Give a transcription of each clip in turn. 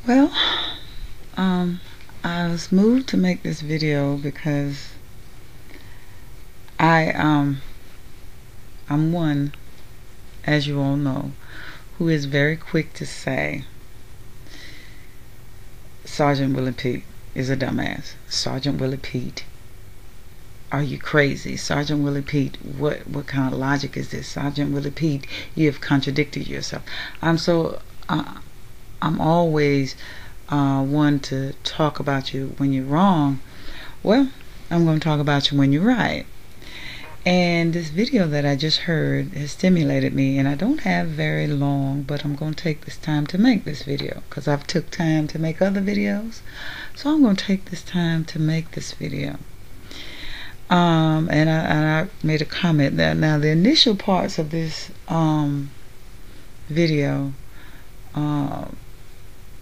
Well, I was moved to make this video because I I'm one, as you all know, who is very quick to say Sergeant Willie Pete is a dumbass. Sergeant Willie Pete, are you crazy? Sergeant Willie Pete, what kind of logic is this? Sergeant Willie Pete, you have contradicted yourself. I'm always one to talk about you when you're wrong. Well, I'm going to talk about you when you're right. And this video that I just heard has stimulated me, and I don't have very long, but I'm going to take this time to make this video because I've took time to make other videos, so I'm going to take this time to make this video. And I made a comment that now the initial parts of this video,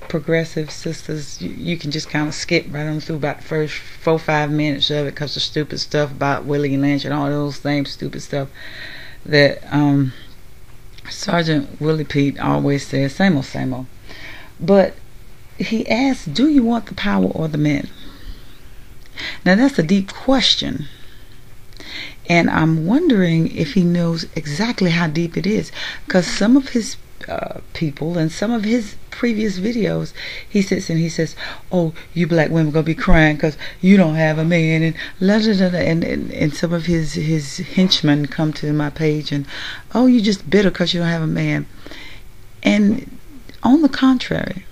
progressive sisters, you can just kind of skip right on through about the first 4-5 minutes of it, because the stupid stuff about Willie Lynch and all those same stupid stuff that Sergeant Willie Pete always says, same old. But he asked, do you want the power or the men? Now that's a deep question, and I'm wondering if he knows exactly how deep it is, because some of his people in some of his previous videos, he sits and he says, oh, you black women gonna be crying because you don't have a man, and la da da da, and some of his henchmen come to my page and, oh, you just bitter because you don't have a man. And on the contrary,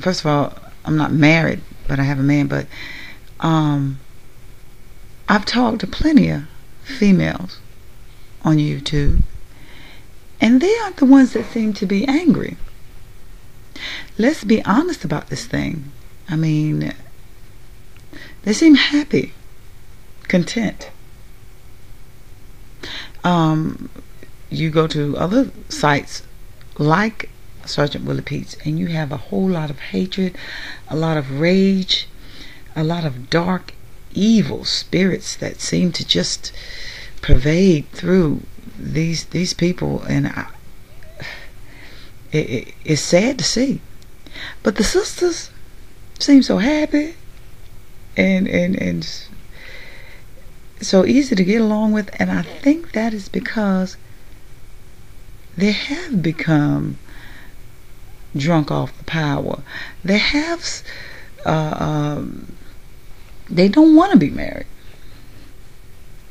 first of all, I'm not married, but I have a man. But I've talked to plenty of females on YouTube, and they aren't the ones that seem to be angry. Let's be honest about this thing. I mean, they seem happy, content. You go to other sites like Sergeant Willie Pete's, and you have a whole lot of hatred, a lot of rage, a lot of dark, evil spirits that seem to just pervade through these people, and it's sad to see. But the sisters seem so happy and so easy to get along with, and I think that is because they have become drunk off the power. They have they don't want to be married.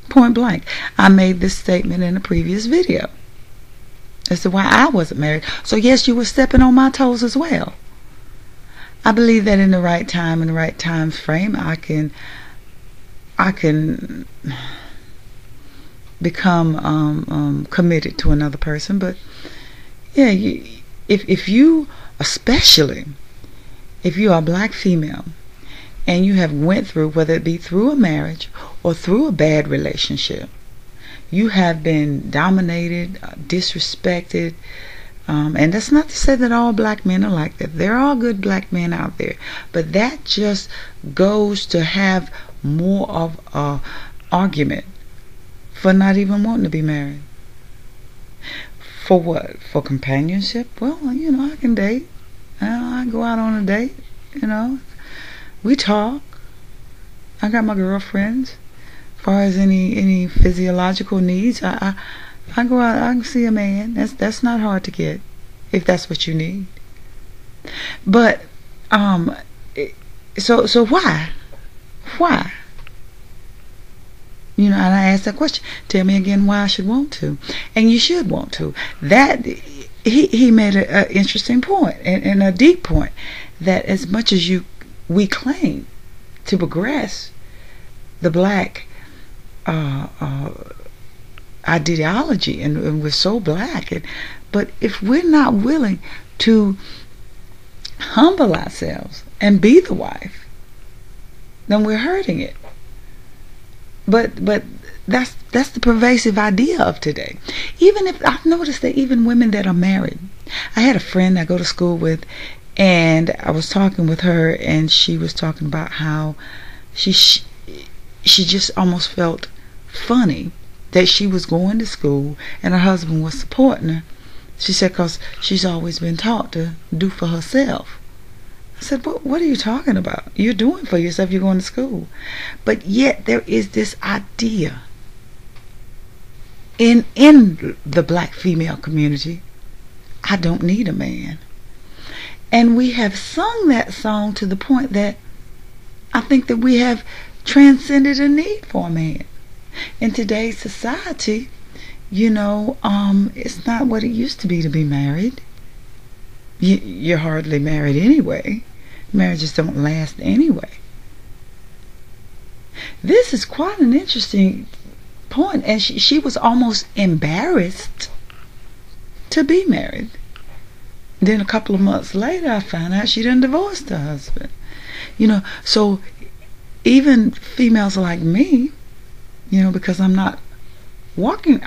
Point blank. I made this statement in a previous video as to why I wasn't married. So yes, you were stepping on my toes as well. I believe that in the right time, in the right time frame, I can become committed to another person. But yeah, if you, especially if you are a black female and you have went through, whether it be through a marriage or through a bad relationship, you have been dominated, disrespected, and that's not to say that all black men are like that. There are good black men out there, but that just goes to have more of a argument for not even wanting to be married. For what? For companionship? Well, you know, I can date. I go out on a date, you know. We talk. I got my girlfriends. As far as any physiological needs, I go out. I can see a man. That's not hard to get, if that's what you need. But so why? You know, and I asked that question. Tell me again why I should want to, and you should want to. That he made an interesting point, and a deep point, that as much as we claim to progress the black ideology, and we're so black, but if we're not willing to humble ourselves and be the wife, then we're hurting it. But that's the pervasive idea of today. Even if I've noticed that even women that are married, I had a friend I go to school with, and I was talking with her, and she was talking about how she just almost felt funny that she was going to school and her husband was supporting her. She said, because she's always been taught to do for herself. I said, what are you talking about? You're doing for yourself. You're going to school. But yet there is this idea in the black female community, I don't need a man. And we have sung that song to the point that I think that we have transcended a need for a man. In today's society, it's not what it used to be married. You're hardly married anyway. Marriages don't last anyway. This is quite an interesting point, and she was almost embarrassed to be married. Then a couple of months later, I found out she done divorced her husband. So even females like me, because I'm not walking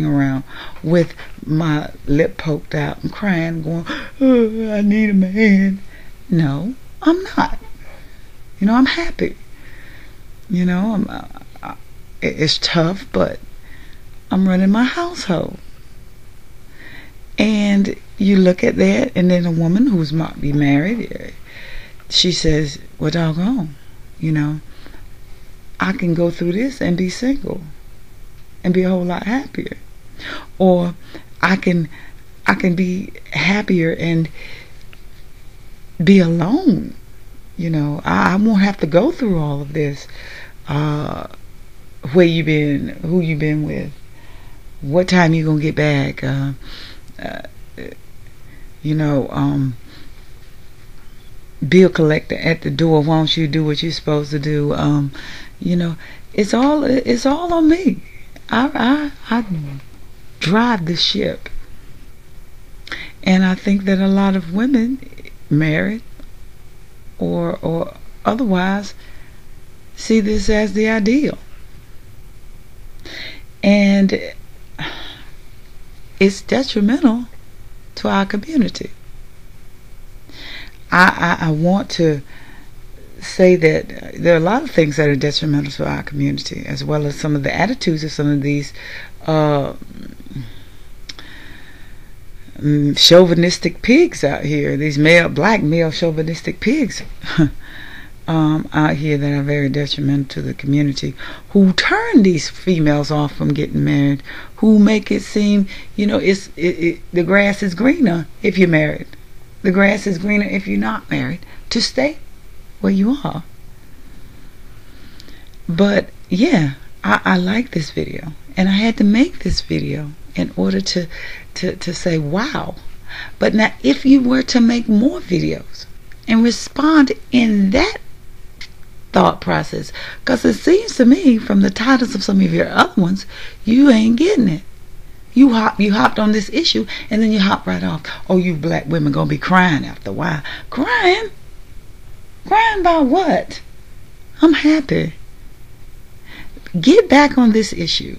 around with my lip poked out and crying, going, oh, I need a man. No, I'm not. I'm happy. It's tough, but I'm running my household. And you look at that, and then a woman who's might be married, she says, well, doggone, I can go through this and be single and be a whole lot happier. Or I can be happier and be alone. I won't have to go through all of this. Where you been, who you been with, what time you gonna get back, bill collector at the door, why don't you do what you're supposed to do? It's all on me. I drive the ship. And I think that a lot of women, married or otherwise, see this as the ideal. And it's detrimental to our community. I want to say that there are a lot of things that are detrimental to our community, as well as some of the attitudes of some of these chauvinistic pigs out here, these black male chauvinistic pigs out here that are very detrimental to the community, who turn these females off from getting married, who make it seem, the grass is greener if you're married. The grass is greener if you're not married. To stay where you are. But yeah, I like this video, and I had to make this video in order to say wow. But now, if you were to make more videos and respond in that thought process, because it seems to me from the titles of some of your other ones, you ain't getting it. You hopped on this issue, and then you hop right off. Oh, you black women gonna be crying after a while. Crying about what? I'm happy. Get back on this issue.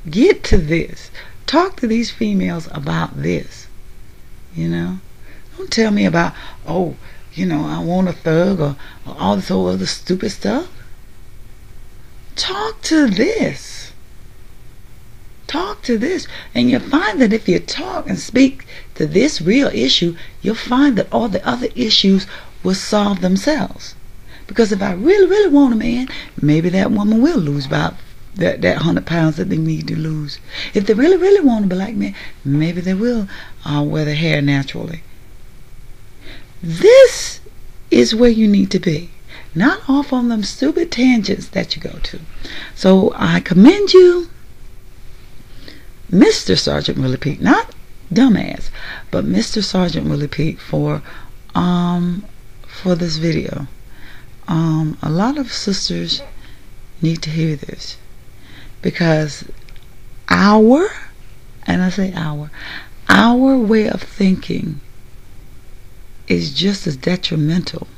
Get to this. Talk to these females about this. Don't tell me about, oh, I want a thug, or all this whole other stupid stuff. Talk to this. Talk to this. And you'll find that if you talk and speak to this real issue, you'll find that all the other issues will solve themselves. Because if I really, really want a man, maybe that woman will lose about that 100 pounds that they need to lose. If they really, really want a black man, maybe they will wear their hair naturally. This is where you need to be, not off on them stupid tangents that you go to. So I commend you, Mr. Sergeant Willie Pete, not dumbass, but Mr. Sergeant Willie Pete, for this video. A lot of sisters need to hear this, because our way of thinking is just as detrimental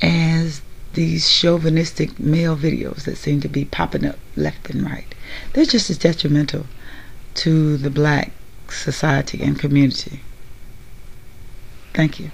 as these chauvinistic male videos that seem to be popping up left and right. They're just as detrimental to the black society and community. Thank you.